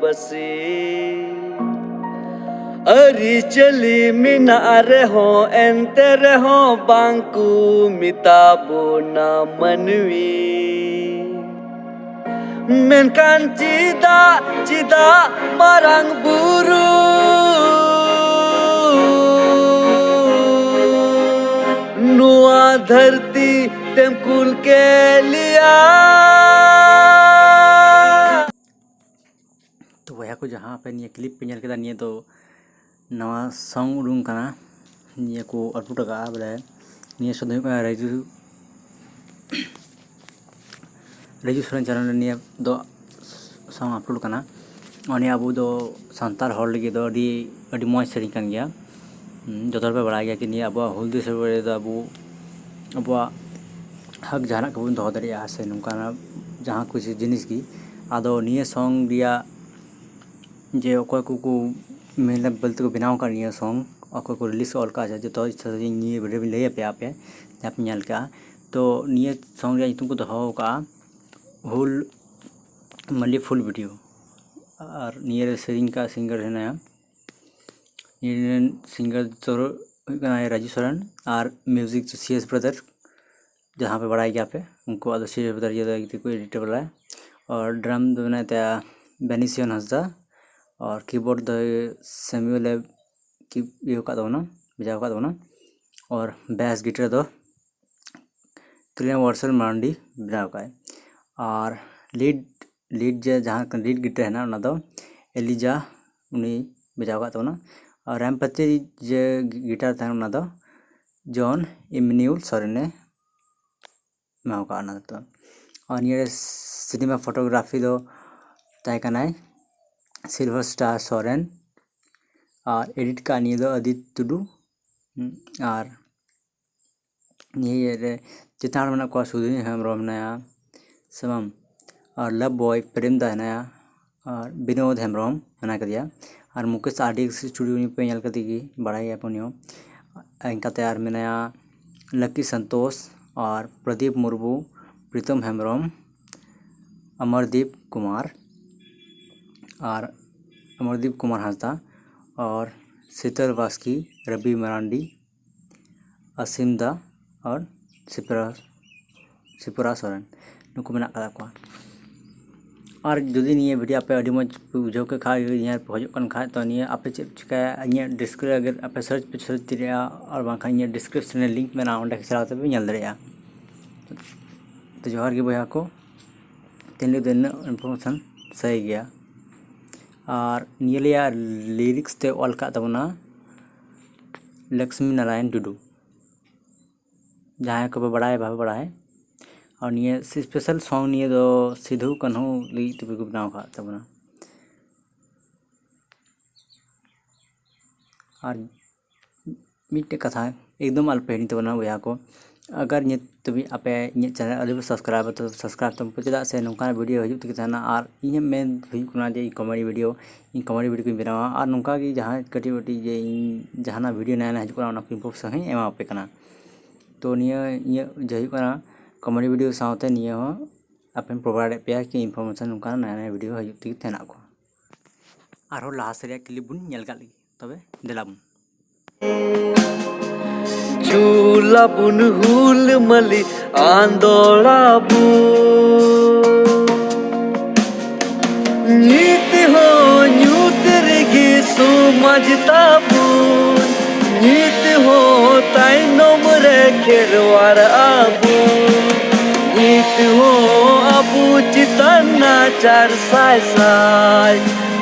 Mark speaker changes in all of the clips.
Speaker 1: बसे अरी चली मिनारे हो एंते रहो बांकू मिताबो ना मनवी मेनकान चिदा marang buru नुआ धरती तेमकुल के लिया।
Speaker 2: तो वह को जहाँ पे निये क्लिप पे निये निये तो नवा सॉन्ग उडूंग कना निये को अपलोड का बोले निये सुधे का रेजू सोरेन चैनल निये दो सॉन्ग अपलोड कना और अब दो सांतार हॉल लगे दो अड़ी मौज सेरिंग कान गया जो तौर पे बढ़ा गया कि निये अब हुल दिस अब हक जहाँ को दो दरिया से नुका जहाँ कुछ जिनिस की आदो निये सॉन्ग दिया जे अकोय को मेहनत बलते को बनाव कर निये सॉन्ग अकोय को रिलीज ऑल का जो तो निये वीडियो ले पे आप जहाँ पे नल का तो निये सॉन्ग दिया तुमको तो हो का हुल मल्ली फुल वीडियो और निये सेरिंग का सिंगर है ना ये सिंगर तो राजू सोरेन और म्यूजिक CS ब्रदर जहाँ पे बढ़ाई गया पे उनको आदो CS ब्रदर ये कोई एडिटर वाला है और ड्रम तो बनाए थे बेनिसियन हंसदा और कीबोर्ड द सैमुअल की ये का दो ना बजाव का दो ना और बैस गिटार दो क्लियर वर्सल मांडी बजाव का है और लीड जहाँ लीड गिटार है ना उना दो एलिजा उन्हीं बजाव का दो ना और रैमपति जे गिटार था उना दो जॉन इमन्यूल सोरेन ने माव का ना तो और ये सिनेमा फोटोग्राफी दो ताई का ना सिल्वर स्टार सोरेन और एडिट का नहीं दो अदित टुडू और ये चितार मना को सुधी हेम्ब्रम नया समम और लव बॉय प्रेम दा नया और विनोद हेम्ब्रम मना कर दिया और मुकेश RDX स्टूडियो पे नल कर दी बढ़ाई गया पुनियो इनका तैयार में नया लकी संतोष और प्रदीप मुर्मू प्रीतम हेम्ब्रम अमरदीप कुमार हंसदा और शीतल वास्की रवि मरांडी असीम दा और सिपुरा सोरेन नुकु मेना कदा को और जुदी निये वीडियो पे अड़ी मज बुझाव के खा निये हजन खा तो निये आपे चिका निये डिस्क्रिप्शन अगर आपे सर्च पे सर्च दिया और बाखा निये डिस्क्रिप्शन में लिंक में ना ओंडे चलाव तबे नल दरिया तो जोहार के बया को तीन दिन इन्फॉर्मेशन सही गया और निये लिया लिरिक्स ते ऑल का तबना लक्ष्मी नारायण टुडू जहाँ को बढ़ाए भाव बढ़ाए और निये स्पेशल सॉन्ग निये दो सिद्धू कन्हू ली तबे को बनाव का तबना और मिट्टे कथा एकदम अल्प हेनी तबना बया को अगर ये तभी आपे ये चैनल अभी सब्सक्राइब तो सब्सक्राइब तो चेदा से नौका वीडियो हजू तक थाना और इन मेन हुई जे कॉमेडी वीडियो को बनावा और नौका की जहाँ कटी बटी जे जहाना वीडियो नया नया हजूना उना इन्फॉर्मेशन ही एमा पे कना तो निये जे हुई कॉमेडी वीडियो साथे निये हो आपन प्रोवाइड पे कि इन्फॉर्मेशन नौका नया नया वीडियो हजू तक थाना को और लाहा से क्लिप बुन नेल का लगी तबे देलाबुन
Speaker 1: चूला बुन हुल मली आंदोला नीत हो न्यूत रिगी सुमजता बुन नीत हो ताई नोमरे खेरवार आबू नीत हो अबू चितना चार साय साय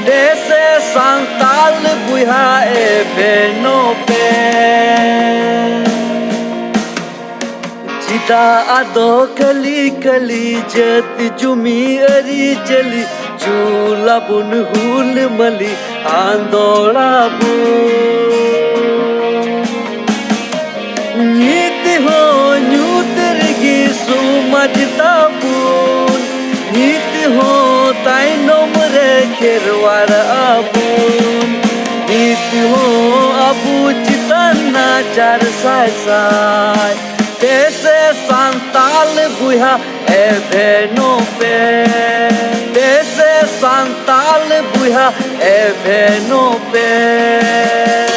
Speaker 1: देसे सांताल बुहा ए बेनो पे चिता आदो कली कली जत जुमी अरी चली चूला बुन हुल मली आंदोला नीत हो न्यूत रिगी सुमजता बुन नीत हो ताई नोमरे खेरवार आबून नीत हो अबू चितना चार साय साय देसे सांताल बुहा ए भेनो पे देसे ᱥᱟᱱᱛᱟᱞ ᱵᱚᱭᱦᱟ ᱮᱵᱷᱮᱱᱚ ᱯᱮ